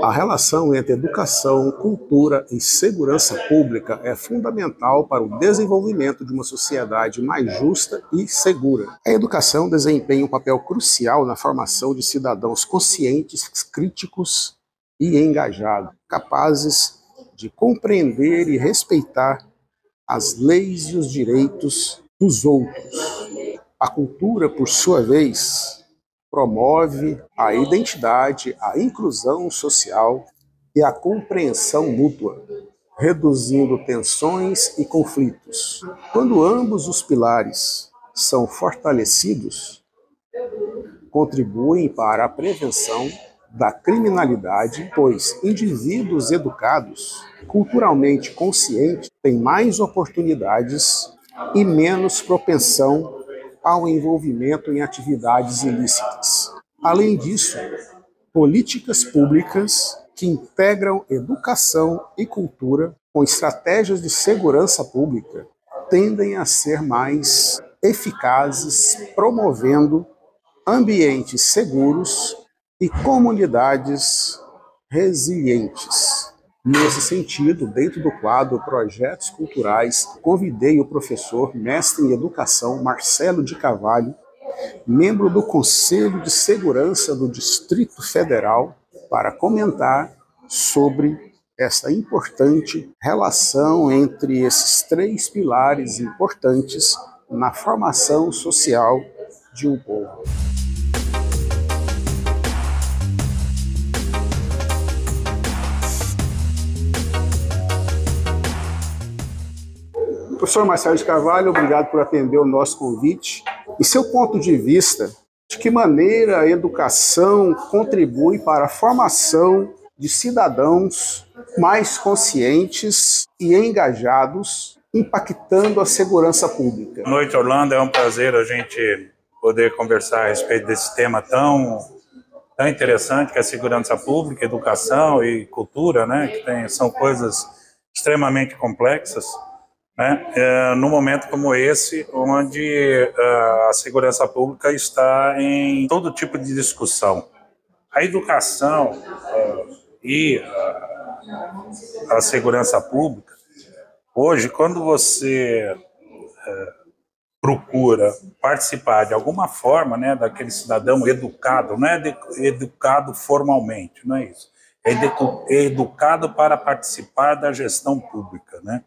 A relação entre educação, cultura e segurança pública é fundamental para o desenvolvimento de uma sociedade mais justa e segura. A educação desempenha um papel crucial na formação de cidadãos conscientes, críticos e engajados, capazes de compreender e respeitar as leis e os direitos dos outros. A cultura, por sua vez, promove a identidade, a inclusão social e a compreensão mútua, reduzindo tensões e conflitos. Quando ambos os pilares são fortalecidos, contribuem para a prevenção da criminalidade, pois indivíduos educados, culturalmente conscientes, têm mais oportunidades e menos propensão ao envolvimento em atividades ilícitas. Além disso, políticas públicas que integram educação e cultura com estratégias de segurança pública tendem a ser mais eficazes, promovendo ambientes seguros e comunidades resilientes. Nesse sentido, dentro do quadro Projetos Culturais, convidei o professor, mestre em Educação, Marcelo de Carvalho, membro do Conselho de Segurança do Distrito Federal, para comentar sobre essa importante relação entre esses três pilares importantes na formação social de um povo. Professor Marcelo de Carvalho, obrigado por atender o nosso convite. E seu ponto de vista, de que maneira a educação contribui para a formação de cidadãos mais conscientes e engajados, impactando a segurança pública? Boa noite, Orlando. É um prazer a gente poder conversar a respeito desse tema tão interessante, que é a segurança pública, educação e cultura, né? Que são coisas extremamente complexas, né? Num momento como esse, onde a segurança pública está em todo tipo de discussão. A educação e a segurança pública, hoje, quando você procura participar de alguma forma, né, daquele cidadão educado, não é educado formalmente, não é isso, é educado para participar da gestão pública, né?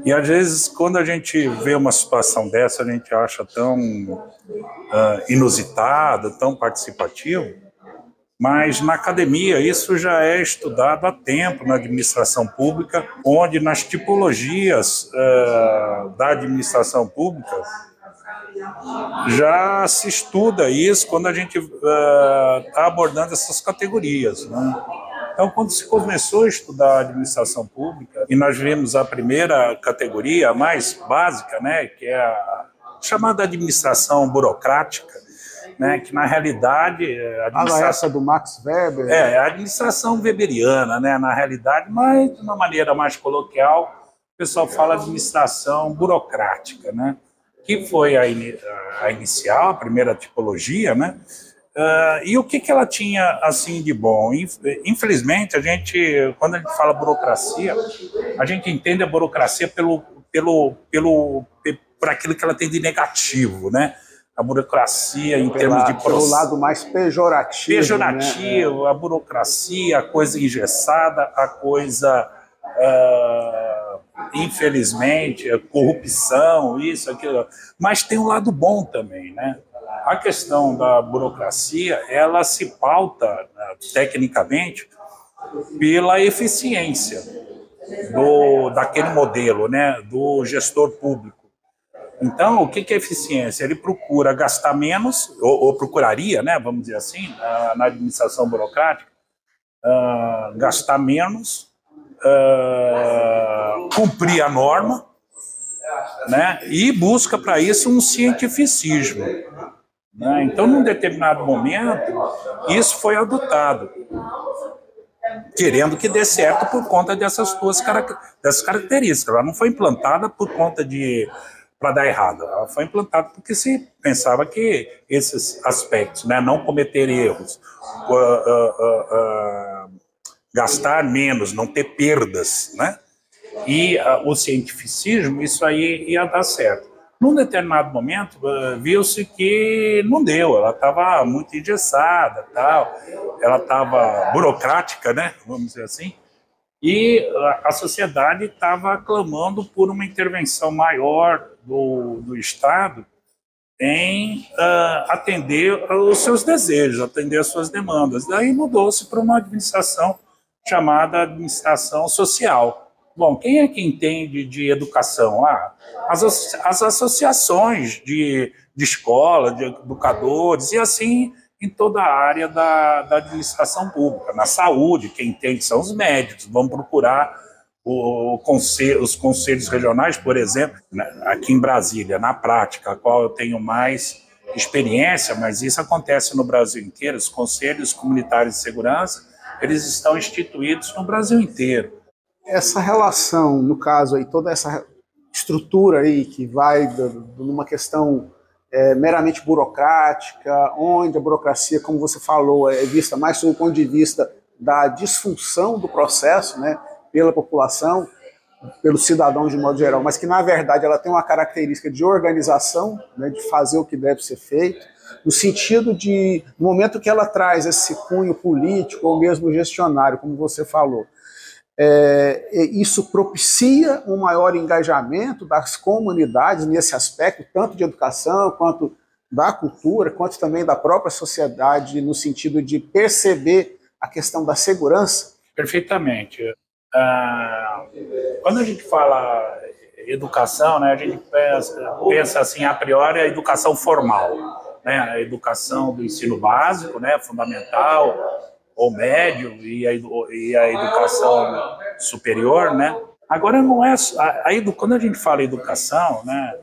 E às vezes, quando a gente vê uma situação dessa, a gente acha tão inusitado, tão participativo, mas na academia isso já é estudado há tempo na administração pública, onde nas tipologias da administração pública já se estuda isso quando a gente está abordando essas categorias, né? Então, quando se começou a estudar a administração pública, e nós vimos a primeira categoria, a mais básica, né, que é a chamada administração burocrática, né, que na realidade... Essa do Max Weber. É, a administração weberiana, né, na realidade, mas de uma maneira mais coloquial, o pessoal fala administração burocrática, né, que foi a inicial, a primeira tipologia, né. E o que ela tinha assim de bom? Infelizmente, quando a gente fala burocracia, a gente entende a burocracia por aquilo que ela tem de negativo, né? A burocracia em termos de pelo lado mais pejorativo. Pejorativo, né? A burocracia, a coisa engessada, a coisa, infelizmente, a corrupção, isso, aquilo. Mas tem um lado bom também, né? A questão da burocracia, ela se pauta, tecnicamente, pela eficiência daquele modelo, né, do gestor público. Então, o que é eficiência? Ele procura gastar menos, ou procuraria, né, vamos dizer assim, na administração burocrática, gastar menos, cumprir a norma, né, e busca para isso um cientificismo. Então, num determinado momento, isso foi adotado, querendo que dê certo por conta dessas características. Ela não foi implantada por conta para dar errado, ela foi implantada porque se pensava que esses aspectos, né, não cometer erros, gastar menos, não ter perdas, né? E o cientificismo, isso aí ia dar certo. Num determinado momento, viu-se que não deu, ela estava muito engessada, tal, ela estava burocrática, né? Vamos dizer assim, e a sociedade estava clamando por uma intervenção maior do Estado em atender os seus desejos, atender as suas demandas. Daí mudou-se para uma administração chamada administração social. Bom, quem é que entende de educação? As associações de escola, de educadores, e assim em toda a área da administração pública. Na saúde, quem entende são os médicos, vão procurar os conselhos regionais, por exemplo, aqui em Brasília, na prática, a qual eu tenho mais experiência, mas isso acontece no Brasil inteiro, os conselhos comunitários de segurança, eles estão instituídos no Brasil inteiro. Essa relação, no caso aí, toda essa estrutura aí que vai numa questão meramente burocrática, onde a burocracia, como você falou, é vista mais sob o ponto de vista da disfunção do processo, né, pela população, pelo cidadão de modo geral, mas que na verdade ela tem uma característica de organização, né, de fazer o que deve ser feito, no sentido de, no momento que ela traz esse cunho político ou mesmo gestionário, como você falou, isso propicia um maior engajamento das comunidades nesse aspecto, tanto de educação, quanto da cultura, quanto também da própria sociedade, no sentido de perceber a questão da segurança? Perfeitamente. Quando a gente fala educação, né, a gente pensa assim, a priori, a educação formal, né, a educação do ensino básico, né, fundamental, ou médio, e a educação superior, né? Agora, não é quando a gente fala educação, né,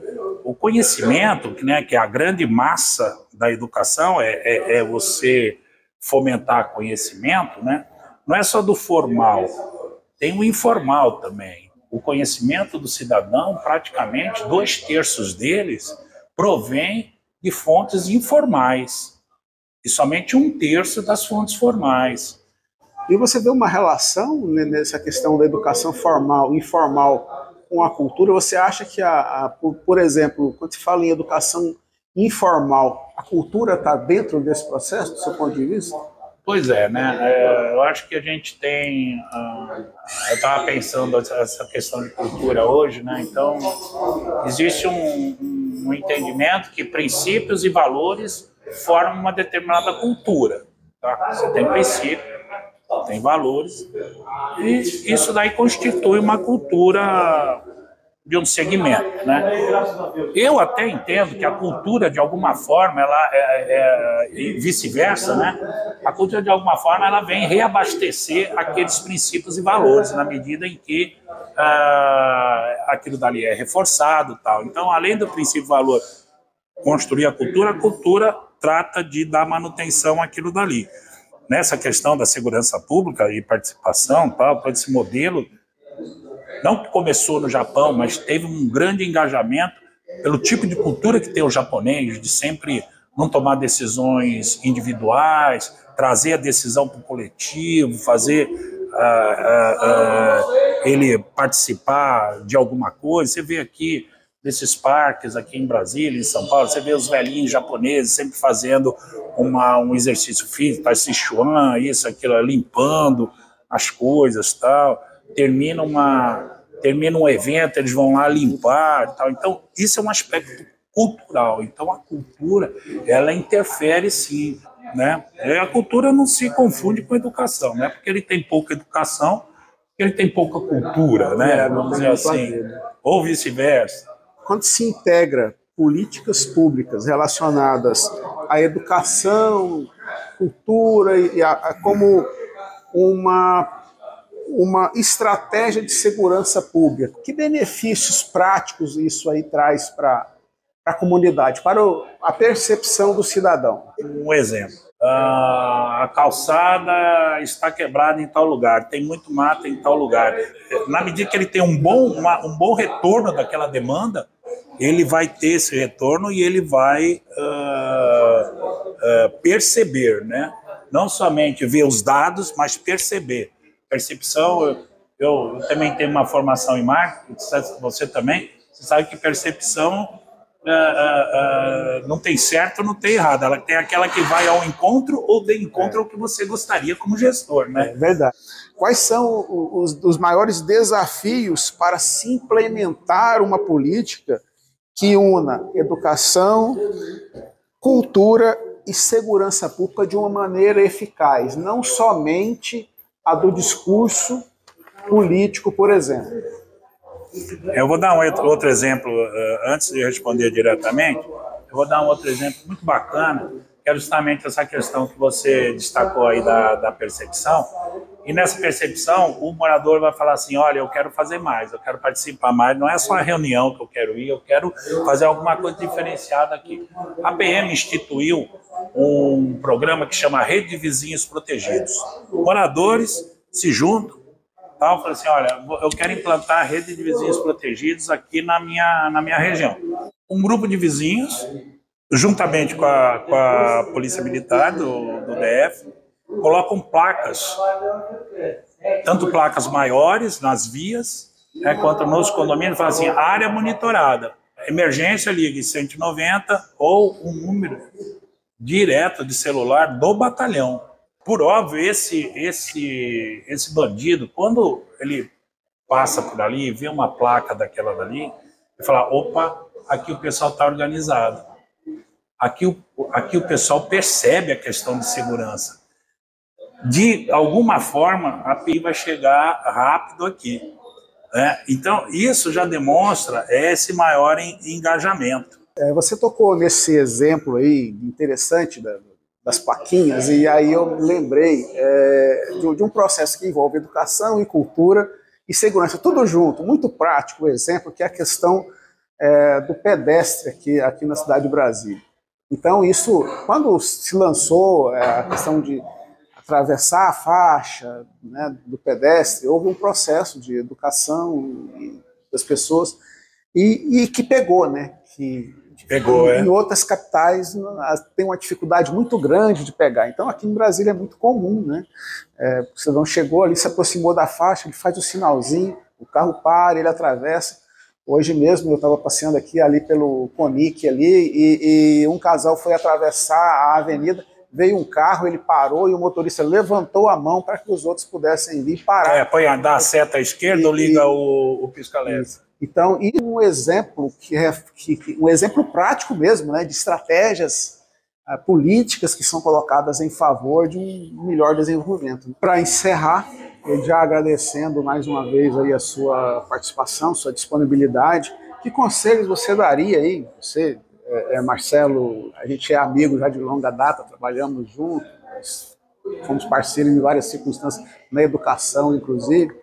o conhecimento, né, que é a grande massa da educação, é você fomentar conhecimento, né? Não é só do formal, tem o informal também. O conhecimento do cidadão, praticamente 2/3 deles, provém de fontes informais, e somente 1/3 das fontes formais. E você vê uma relação, né, nessa questão da educação formal e informal com a cultura? Você acha que, por exemplo, quando se fala em educação informal, a cultura está dentro desse processo, do seu ponto de vista? Pois é, né? Eu acho que a gente tem... eu estava pensando essa questão de cultura hoje, né? Então, existe um entendimento que princípios e valores formam uma determinada cultura. Tá? Você tem princípios, tem valores, e isso daí constitui uma cultura de um segmento, né? Eu até entendo que a cultura, de alguma forma, e vice-versa, né? A cultura, de alguma forma, ela vem reabastecer aqueles princípios e valores, na medida em que aquilo dali é reforçado, tal. Então, além do princípio e valor construir a cultura trata de dar manutenção àquilo dali. Nessa questão da segurança pública e participação, tal, todo esse modelo, não que começou no Japão, mas teve um grande engajamento pelo tipo de cultura que tem o japonês, de sempre não tomar decisões individuais, trazer a decisão para o coletivo, fazer ele participar de alguma coisa. Você vê aqui nesses parques aqui em Brasília, em São Paulo, você vê os velhinhos japoneses sempre fazendo um exercício físico, tá, Sichuan, isso, aquilo, limpando as coisas, tal. Termina um evento, eles vão lá limpar, tal. Então, isso é um aspecto cultural. Então, a cultura, ela interfere, sim, né? A cultura não se confunde com a educação, né? Porque ele tem pouca educação, porque ele tem pouca cultura, né? Vamos dizer assim, ou vice-versa. Quando se integra políticas públicas relacionadas à educação, cultura e como uma estratégia de segurança pública, que benefícios práticos isso aí traz para a comunidade, para a percepção do cidadão? Um exemplo. A calçada está quebrada em tal lugar, tem muito mato em tal lugar. Na medida que ele tem um bom retorno daquela demanda, ele vai ter esse retorno e ele vai perceber, né? Não somente ver os dados, mas perceber. percepção, eu também tenho uma formação em marketing, você também, você sabe que percepção não tem certo, não tem errado, ela tem aquela que vai ao encontro ou de encontro ao que você gostaria como gestor, né? É verdade. Quais são os maiores desafios para se implementar uma política que una educação, cultura e segurança pública de uma maneira eficaz, não somente a do discurso político, por exemplo? Eu vou dar um outro exemplo, antes de responder diretamente, eu vou dar um outro exemplo muito bacana, que é justamente essa questão que você destacou aí da percepção. E nessa percepção, o morador vai falar assim, olha, eu quero fazer mais, eu quero participar mais, não é só a reunião que eu quero ir, eu quero fazer alguma coisa diferenciada aqui. A PM instituiu um programa que chama Rede de Vizinhos Protegidos. Moradores se juntam, falam assim, olha, eu quero implantar a Rede de Vizinhos Protegidos aqui na minha região. Um grupo de vizinhos, juntamente com a Polícia Militar do DF, colocam placas, tanto placas maiores nas vias, quanto nos condomínios, falam assim, área monitorada, emergência ligue 190 ou um número direto de celular do batalhão. Por óbvio, esse bandido, quando ele passa por ali e vê uma placa daquela dali, ele fala, opa, aqui o pessoal está organizado, aqui o pessoal percebe a questão de segurança. De alguma forma, a API vai chegar rápido aqui. Né? Então, isso já demonstra esse maior engajamento. Você tocou nesse exemplo aí interessante das plaquinhas, e aí eu lembrei de um processo que envolve educação e cultura e segurança, tudo junto, muito prático o exemplo, que é a questão do pedestre aqui na cidade de Brasília. Então, isso, quando se lançou a questão de atravessar a faixa, né, do pedestre, houve um processo de educação das pessoas e que pegou, né? Em outras capitais tem uma dificuldade muito grande de pegar. Então aqui em Brasília é muito comum, né? O cidadão chegou ali, se aproximou da faixa, ele faz o sinalzinho, o carro para, ele atravessa. Hoje mesmo eu estava passeando aqui ali pelo Conic ali e um casal foi atravessar a avenida. Veio um carro, ele parou e o motorista levantou a mão para que os outros pudessem vir parar. Põe a seta à esquerda ou liga o pisca-alerta. Então, e um exemplo um exemplo prático mesmo, né, de estratégias políticas que são colocadas em favor de um melhor desenvolvimento. Para encerrar, eu já agradecendo mais uma vez aí a sua participação, sua disponibilidade, que conselhos você daria aí? Você, Marcelo, a gente é amigo já de longa data, trabalhamos juntos, fomos parceiros em várias circunstâncias, na educação, inclusive,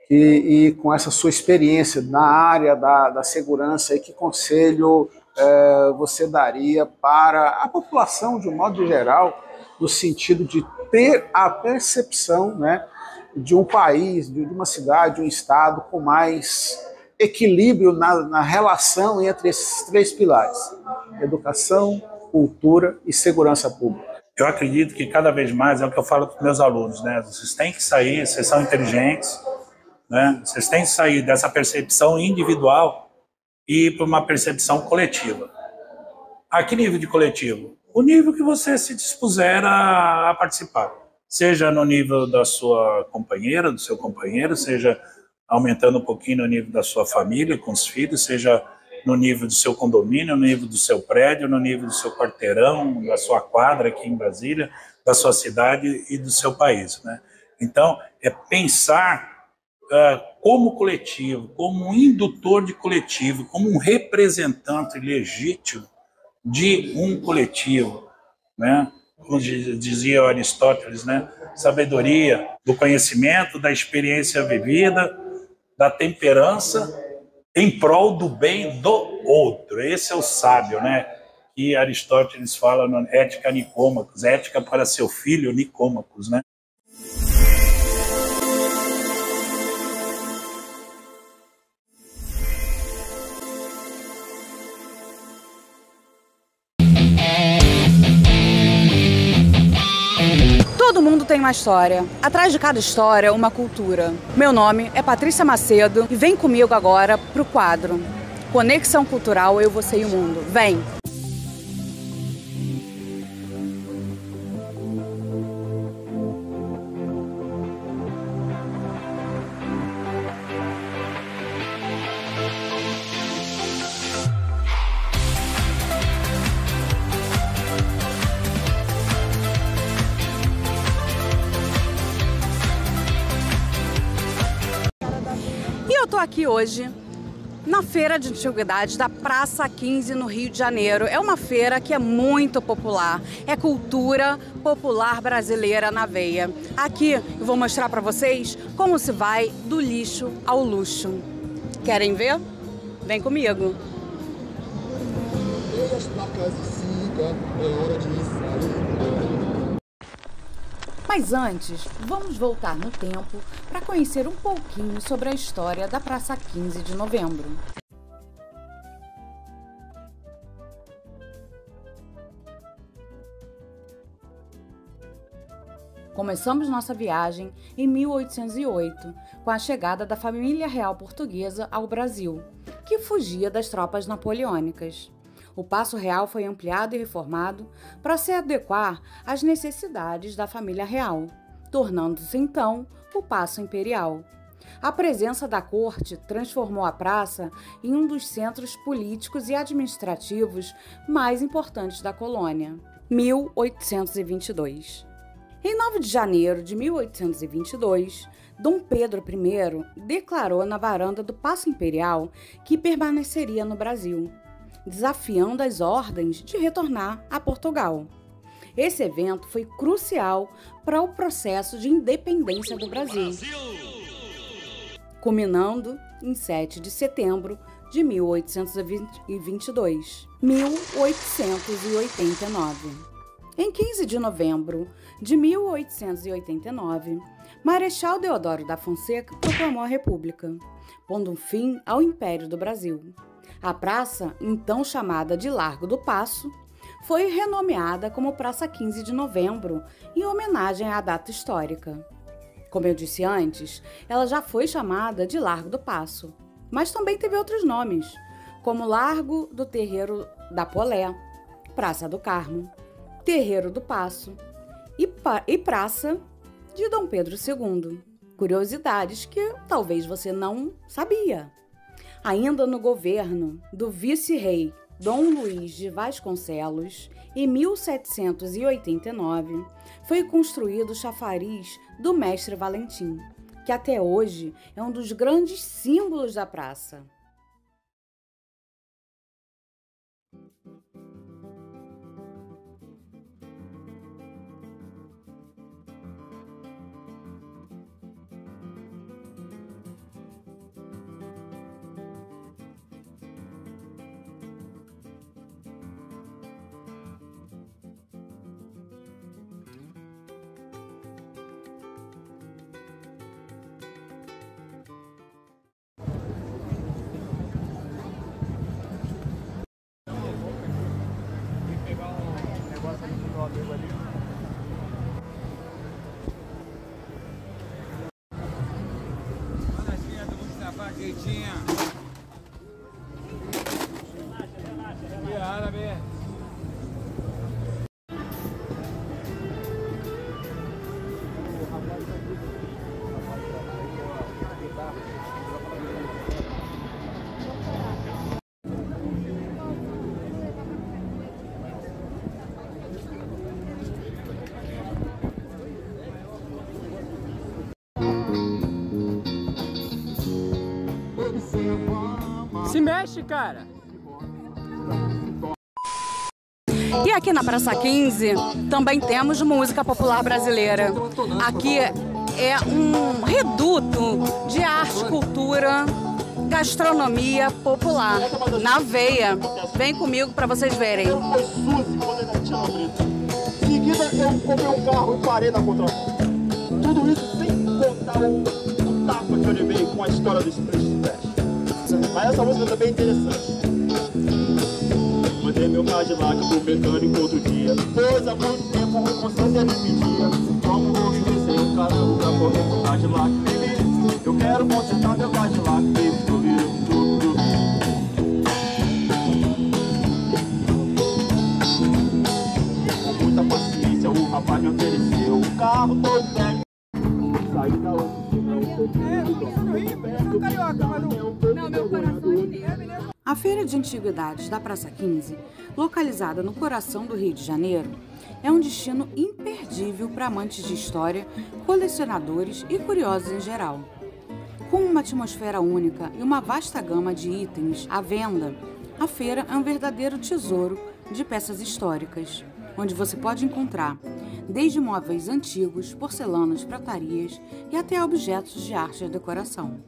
e com essa sua experiência na área da segurança, aí, que conselho você daria para a população, de um modo geral, no sentido de ter a percepção, né, de um país, de uma cidade, de um estado com mais equilíbrio na relação entre esses três pilares: educação, cultura e segurança pública? Eu acredito que cada vez mais, é o que eu falo para os meus alunos, né? Vocês têm que sair, vocês são inteligentes, né? Vocês têm que sair dessa percepção individual e ir para uma percepção coletiva. A que nível de coletivo? O nível que você se dispuser a participar. Seja no nível da sua companheira, do seu companheiro, seja aumentando um pouquinho no nível da sua família, com os filhos, seja no nível do seu condomínio, no nível do seu prédio, no nível do seu quarteirão, da sua quadra aqui em Brasília, da sua cidade e do seu país, né? Então, é pensar como coletivo, como um indutor de coletivo, como um representante legítimo de um coletivo, né? Como dizia Aristóteles, né? Sabedoria do conhecimento, da experiência vivida, da temperança em prol do bem do outro. Esse é o sábio, né? Que Aristóteles fala na Ética Nicômacos, ética para seu filho Nicômacos, né? Todo mundo tem uma história. Atrás de cada história, uma cultura. Meu nome é Patrícia Macedo e vem comigo agora pro quadro Conexão Cultural Eu, Você e o Mundo. Vem! E eu tô aqui hoje na Feira de Antiguidades da Praça 15, no Rio de Janeiro. É uma feira que é muito popular, é cultura popular brasileira na veia. Aqui eu vou mostrar para vocês como se vai do lixo ao luxo. Querem ver? Vem comigo. Mas antes, vamos voltar no tempo para conhecer um pouquinho sobre a história da Praça 15 de Novembro. Começamos nossa viagem em 1808, com a chegada da família real portuguesa ao Brasil, que fugia das tropas napoleônicas. O Paço Real foi ampliado e reformado para se adequar às necessidades da família real, tornando-se então o Paço Imperial. A presença da corte transformou a praça em um dos centros políticos e administrativos mais importantes da colônia. 1822. Em 9 de janeiro de 1822, Dom Pedro I declarou na varanda do Paço Imperial que permaneceria no Brasil, desafiando as ordens de retornar a Portugal. Esse evento foi crucial para o processo de independência do Brasil, culminando em 7 de setembro de 1822, 1889. Em 15 de novembro de 1889, Marechal Deodoro da Fonseca proclamou a República, pondo um fim ao Império do Brasil. A praça, então chamada de Largo do Paço, foi renomeada como Praça 15 de Novembro, em homenagem à data histórica. Como eu disse antes, ela já foi chamada de Largo do Paço, mas também teve outros nomes, como Largo do Terreiro da Polé, Praça do Carmo, Terreiro do Paço e Praça de Dom Pedro II. Curiosidades que talvez você não sabia. Ainda no governo do vice-rei Dom Luís de Vasconcelos, em 1789, foi construído o chafariz do Mestre Valentim, que até hoje é um dos grandes símbolos da praça. Se mexe, cara! E aqui na Praça 15 também temos música popular brasileira. Aqui é um reduto de arte, cultura, gastronomia popular, na veia. Vem comigo para vocês verem. Em seguida eu comprei um carro e parei na contramão. Tudo isso sem contar o tapa que eu levei com a história do Expresso. Mas essa música também é interessante. Mandei meu Cadillac pro mecânico outro dia, pois há muito tempo a consciência me pedia. quero consertar meu Cadillac e com muita paciência o rapaz me ofereceu o carro todo velho. Saí da A Feira de Antiguidades da Praça 15, localizada no coração do Rio de Janeiro, é um destino imperdível para amantes de história, colecionadores e curiosos em geral. Com uma atmosfera única e uma vasta gama de itens à venda, a feira é um verdadeiro tesouro de peças históricas, onde você pode encontrar desde móveis antigos, porcelanas, pratarias e até objetos de arte e decoração.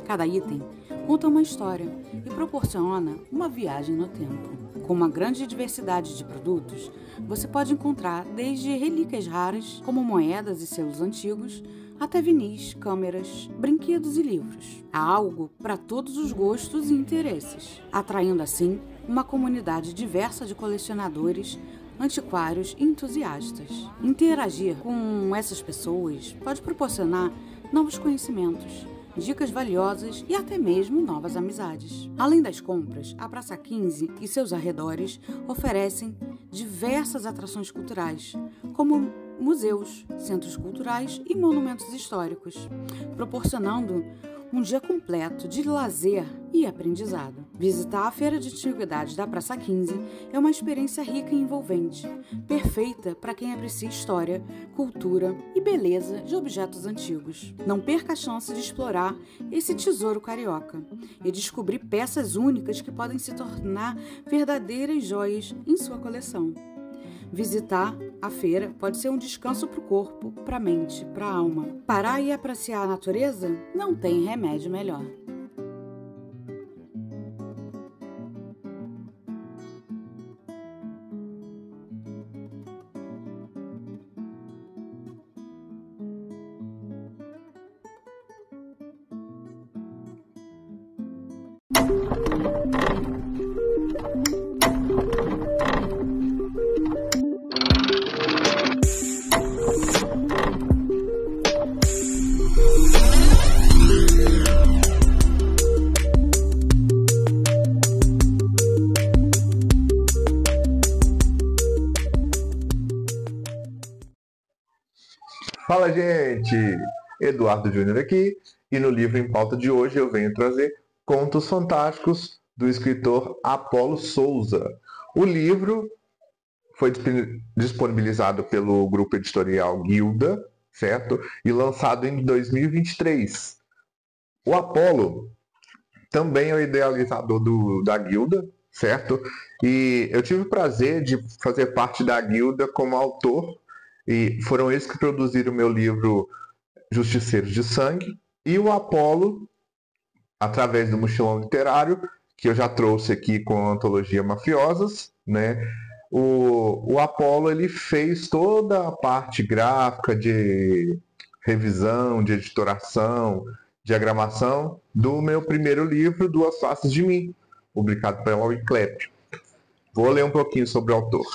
Cada item conta uma história e proporciona uma viagem no tempo. Com uma grande diversidade de produtos, você pode encontrar desde relíquias raras, como moedas e selos antigos, até vinis, câmeras, brinquedos e livros. Há algo para todos os gostos e interesses, atraindo assim uma comunidade diversa de colecionadores, antiquários e entusiastas. Interagir com essas pessoas pode proporcionar novos conhecimentos, dicas valiosas e até mesmo novas amizades. Além das compras, a Praça 15 e seus arredores oferecem diversas atrações culturais, como museus, centros culturais e monumentos históricos, proporcionando um dia completo de lazer e aprendizado. Visitar a Feira de Antiguidades da Praça 15 é uma experiência rica e envolvente, perfeita para quem aprecia história, cultura e beleza de objetos antigos. Não perca a chance de explorar esse tesouro carioca e descobrir peças únicas que podem se tornar verdadeiras joias em sua coleção. Visitar a feira pode ser um descanso para o corpo, para a mente, para a alma. Parar e apreciar a natureza não tem remédio melhor. Fala, gente! Eduardo Júnior aqui, e no livro em pauta de hoje eu venho trazer Contos Fantásticos do escritor Apolo Souza. O livro foi disponibilizado pelo grupo editorial Guilda, certo? E lançado em 2023. O Apolo também é o idealizador da Guilda, certo? E eu tive o prazer de fazer parte da Guilda como autor, e foram eles que produziram o meu livro Justiceiros de Sangue. E o Apolo, através do Mochilão Literário, que eu já trouxe aqui com a antologia Mafiosas, né? O Apolo, ele fez toda a parte gráfica de revisão, de editoração, diagramação do meu primeiro livro, Duas Faces de Mim, publicado pela Wiclap. Vou ler um pouquinho sobre o autor.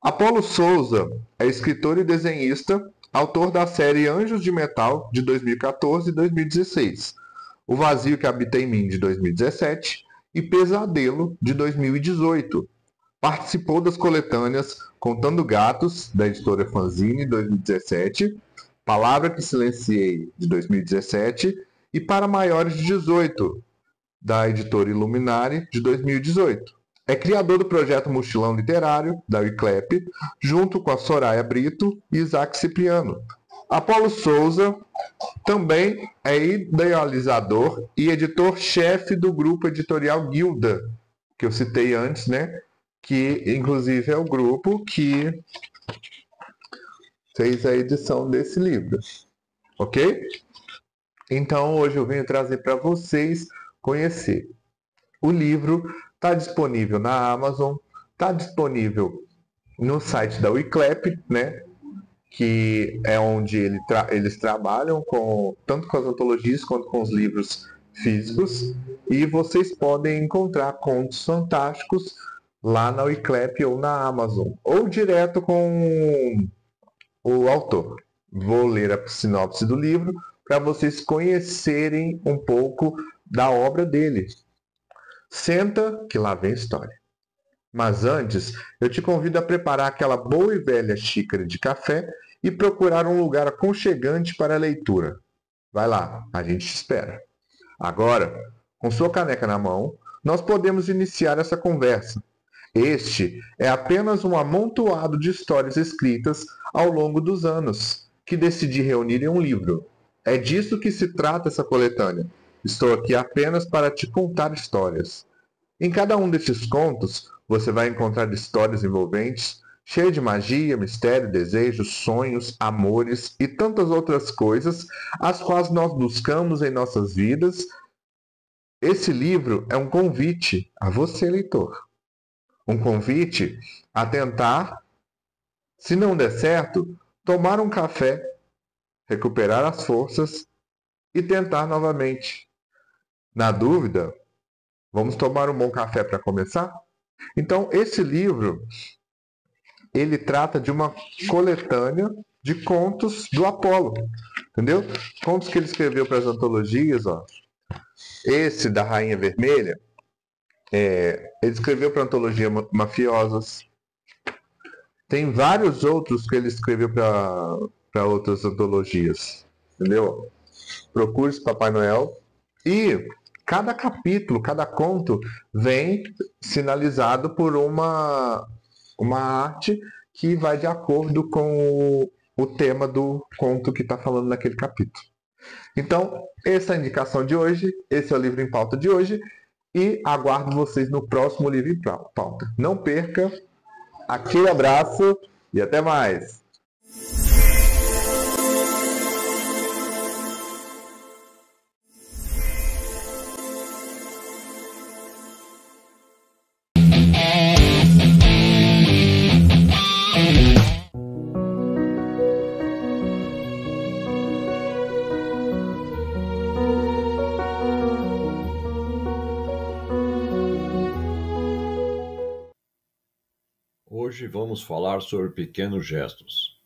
Apolo Souza é escritor e desenhista, autor da série Anjos de Metal, de 2014 e 2016, O Vazio que Habita em Mim, de 2017, e Pesadelo, de 2018. Participou das coletâneas Contando Gatos, da editora Fanzine, 2017, Palavra que Silenciei, de 2017, e Para Maiores de 18, da editora Iluminari, de 2018. É criador do projeto Mochilão Literário, da Wiclap, junto com a Soraya Brito e Isaac Cipriano. Apolo Souza também é idealizador e editor-chefe do grupo editorial Guilda, que eu citei antes, né? Que inclusive é o grupo que fez a edição desse livro. Ok? Então hoje eu venho trazer para vocês conhecer. O livro está disponível na Amazon, está disponível no site da Wiclap, né? Que é onde eles trabalham tanto com as antologias quanto com os livros físicos. E vocês podem encontrar contos fantásticos lá na Wiclap ou na Amazon, ou direto com o autor. Vou ler a sinopse do livro para vocês conhecerem um pouco da obra dele. Senta, que lá vem história. Mas antes, eu te convido a preparar aquela boa e velha xícara de café e procurar um lugar aconchegante para a leitura. Vai lá, a gente te espera. Agora, com sua caneca na mão, nós podemos iniciar essa conversa. Este é apenas um amontoado de histórias escritas ao longo dos anos, que decidi reunir em um livro. É disso que se trata essa coletânea. Estou aqui apenas para te contar histórias. Em cada um destes contos, você vai encontrar histórias envolventes, cheias de magia, mistério, desejos, sonhos, amores e tantas outras coisas, as quais nós buscamos em nossas vidas. Esse livro é um convite a você, leitor. Um convite a tentar, se não der certo, tomar um café, recuperar as forças e tentar novamente. Na dúvida, vamos tomar um bom café para começar? Então, esse livro, ele trata de uma coletânea de contos do Apolo, entendeu? Contos que ele escreveu para as antologias, ó. Esse da Rainha Vermelha, ele escreveu para a antologia Mafiosas. Tem vários outros que ele escreveu para outras antologias, entendeu? Procure-se Papai Noel. E cada capítulo, cada conto vem sinalizado por uma arte que vai de acordo com o tema do conto que está falando naquele capítulo. Então, essa é a indicação de hoje, esse é o livro em pauta de hoje, e aguardo vocês no próximo livro em pauta. Não perca, aquele abraço e até mais! Hoje vamos falar sobre pequenos gestos.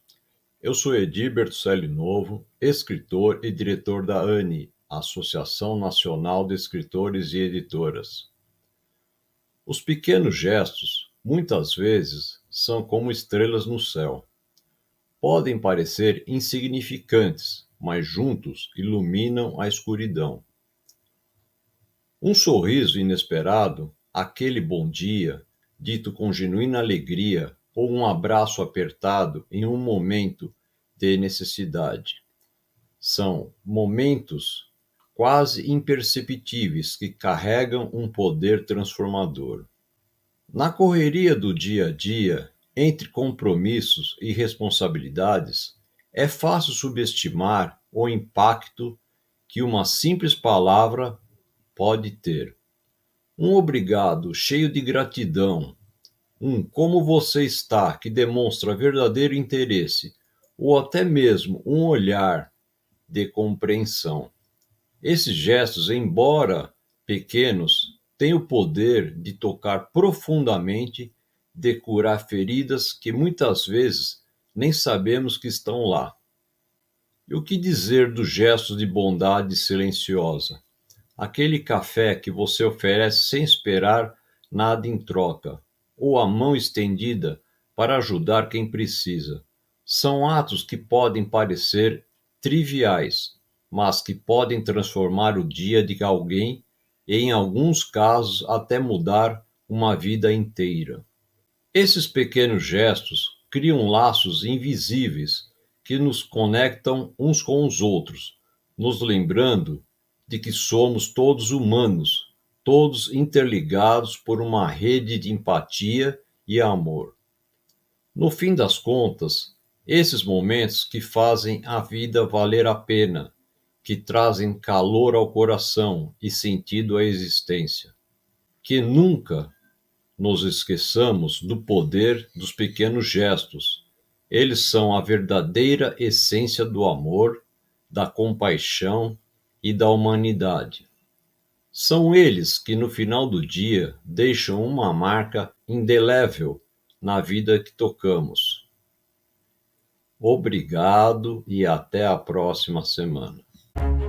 Eu sou Edilberto Célio Novo, escritor e diretor da ANE, Associação Nacional de Escritores e Editoras. Os pequenos gestos, muitas vezes, são como estrelas no céu. Podem parecer insignificantes, mas juntos iluminam a escuridão. Um sorriso inesperado, aquele bom dia, dito com genuína alegria, ou um abraço apertado em um momento de necessidade. São momentos quase imperceptíveis que carregam um poder transformador. Na correria do dia a dia, entre compromissos e responsabilidades, é fácil subestimar o impacto que uma simples palavra pode ter. Um obrigado cheio de gratidão, um como você está que demonstra verdadeiro interesse, ou até mesmo um olhar de compreensão. Esses gestos, embora pequenos, têm o poder de tocar profundamente, de curar feridas que muitas vezes nem sabemos que estão lá. E o que dizer dos gestos de bondade silenciosa? Aquele café que você oferece sem esperar nada em troca, ou a mão estendida para ajudar quem precisa. São atos que podem parecer triviais, mas que podem transformar o dia de alguém e, em alguns casos, até mudar uma vida inteira. Esses pequenos gestos criam laços invisíveis que nos conectam uns com os outros, nos lembrando de que somos todos humanos, todos interligados por uma rede de empatia e amor. No fim das contas, esses momentos que fazem a vida valer a pena, que trazem calor ao coração e sentido à existência. Que nunca nos esqueçamos do poder dos pequenos gestos. Eles são a verdadeira essência do amor, da compaixão e da humanidade. São eles que no final do dia deixam uma marca indelével na vida que tocamos. Obrigado e até a próxima semana. abraço.